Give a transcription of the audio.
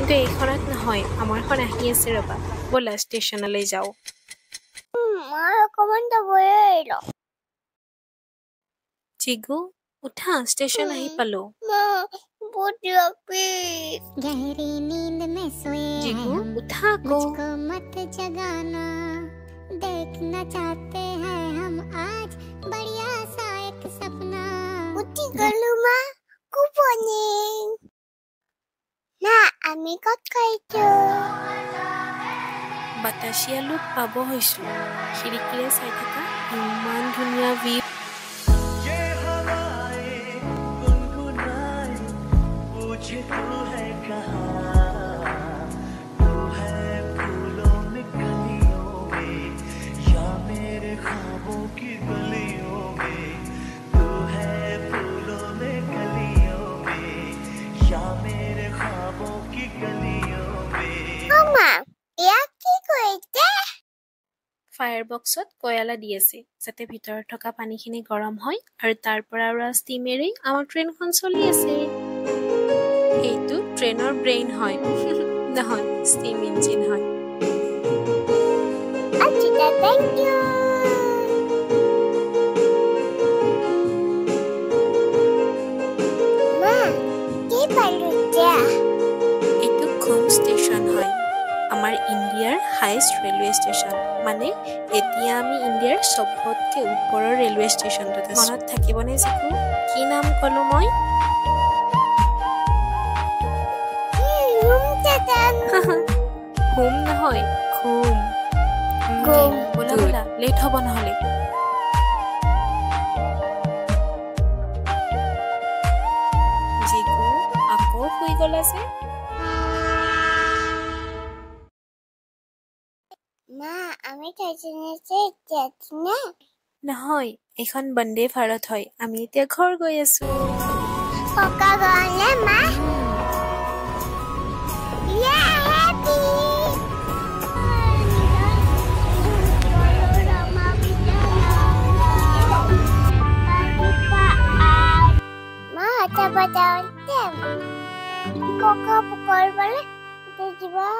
কিন্তু এইখনত নহয় আমাৰখন আহি আছে ৰবা ব'লা ষ্টেচনলৈ যাওঁ মা অকমান দবই ল চিগু উঠা ষ্টেচন আহি পালো মা বুটিয়া प्लीज गहरी नींद में सोए चिगू हम उठा को मुझको मत जगाना देखना चाहते हैं हम आज बढ़िया सा एक सपना বুটি গলো মা গুড মর্নিং না আমি কত খাইছো বাতাসিয়া লোক পাব হৈছো খিৰিকীৰে চাই থকা ইমান ধুনীয়া ভিউ মা ইয়া কি কইতে ফায়াৰ বক্সত কয়লা দি আছে যাতে ভিতৰত থকা পানীখিনি গৰম হয় আৰু তাৰ পৰা ওলোৱা ষ্টিমেৰে আমাৰ ট্ৰেইনখন চলি আছে এইটো ট্ৰেইনৰ ব্ৰেইন হয় নহয় ষ্টিম ইঞ্জিন হয় আচ্ছা থ্যাংক ইউ মা কি পালুচা এইটো ঘুম ষ্টেচন হয় আমাৰ ইণ্ডিয়াৰ হাইষ্ট ৰেলৱে ষ্টেচন মানে এতিয়া আমি ইণ্ডিয়াৰ চবতকে ওপৰৰ ৰেলৱে ষ্টেচনটোত আছো মনত থাকিবনে জিকু কি নাম ক'লো মই ঘুম নহয় ঘুম ঘুম। ব'লা ব'লা লেট হ'ব নহ'লে জিকু আকৌ শুই গ'লা যে মা আমি টাইটানিকে যাচ্ছি না নহয় এইখন বন্দে ভাৰত হয় আমি এতিয়া ঘৰ গৈ আছো ককা গলে মা ইয়া হ্যাপি মা আটা বাজাতে ককা পকর বলে দিবা